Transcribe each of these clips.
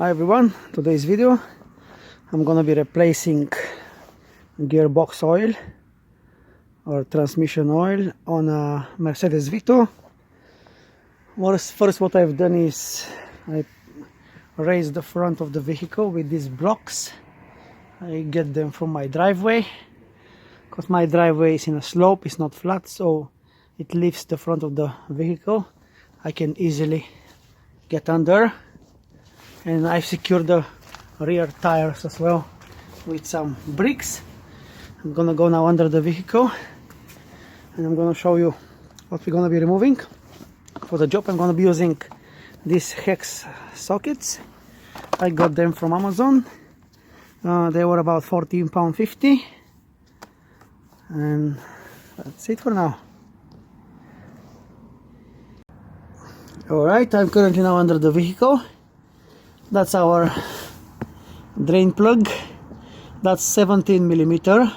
Hi everyone, today's video I'm gonna be replacing gearbox oil or transmission oil on a Mercedes Vito. First what I've done is I raised the front of the vehicle with these blocks. I get them from my driveway because my driveway is in a slope, it's not flat, so it lifts the front of the vehicle. I can easily get under, and I've secured the rear tires as well with some bricks. I'm gonna go now under the vehicle and I'm gonna show you what we're gonna be removing. For the job I'm gonna be using these hex sockets. I got them from Amazon. They were about £14.50, and that's it for now. Alright, I'm currently now under the vehicle. That's our drain plug. That's 17mm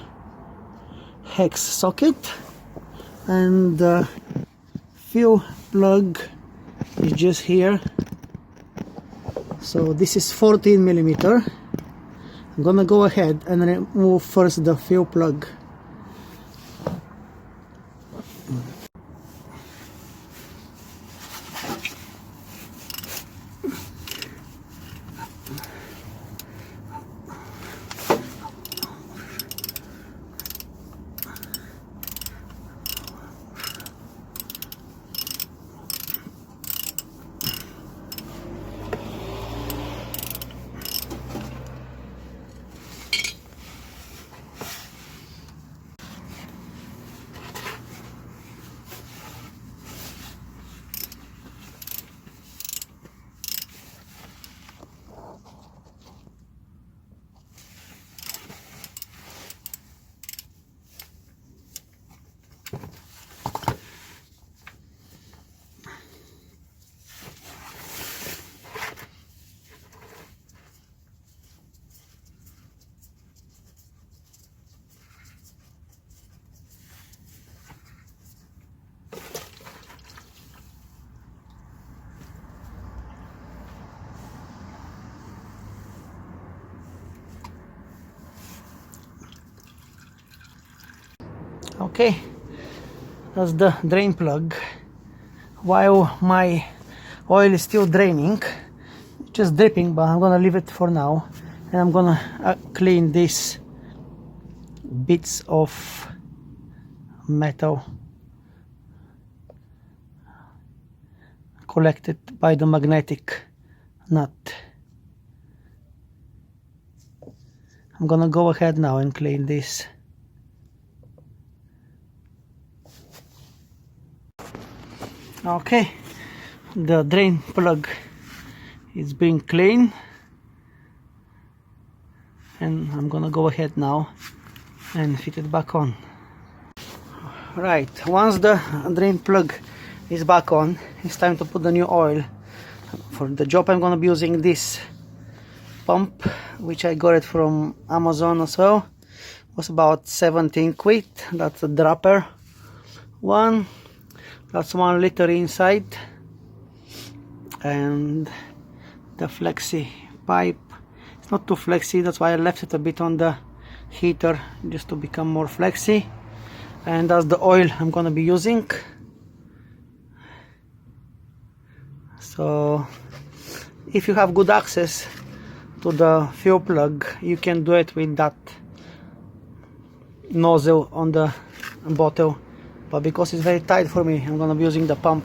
hex socket, and the fuel plug is just here. So this is 14mm. I'm gonna go ahead and remove first the fuel plug. Okay, that's the drain plug. While my oil is still draining, just dripping, but I'm gonna leave it for now, and I'm gonna clean these bits of metal collected by the magnetic nut. I'm gonna go ahead now and clean this. Okay, the drain plug is being cleaned, and I'm gonna go ahead now and fit it back on. Right, once the drain plug is back on, it's time to put the new oil. For the job I'm gonna be using this pump, which I got it from Amazon as well. It was about 17 quid. That's a dropper one. That's 1 liter inside, and the flexi pipe, it's not too flexi, that's why I left it a bit on the heater just to become more flexi. And that's the oil I'm gonna be using. So if you have good access to the fuel plug, you can do it with that nozzle on the bottle, but because it's very tight for me, I'm gonna be using the pump.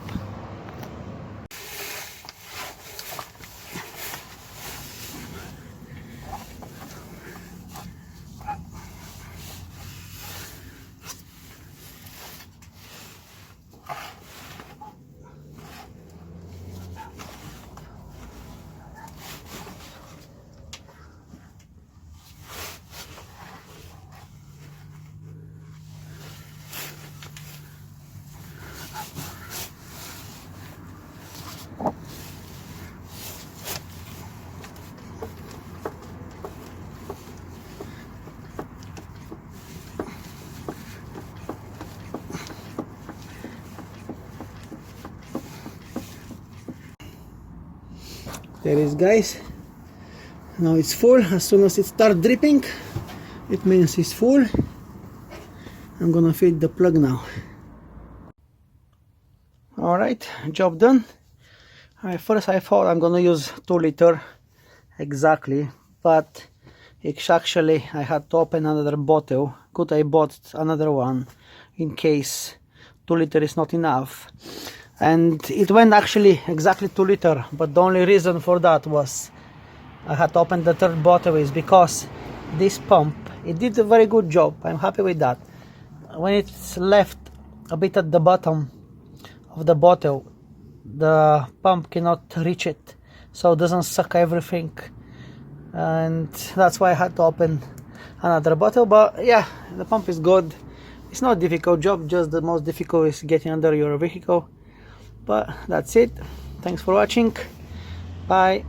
There is, guys, Now it's full. As soon as it starts dripping, it means it's full. I'm gonna feed the plug now. Alright, job done. At first I thought I'm gonna use 2 liter exactly, but it's actually I had to open another bottle. Good, I bought another one in case 2 liter is not enough. And it went actually exactly 2 liter, but the only reason for that was I had to open the third bottle is because this pump, it did a very good job. I'm happy with that. When it's left a bit at the bottom of the bottle, the pump cannot reach it, so it doesn't suck everything, and that's why I had to open another bottle. But yeah, the pump is good. It's not a difficult job, just the most difficult is getting under your vehicle. But that's it. Thanks for watching. Bye.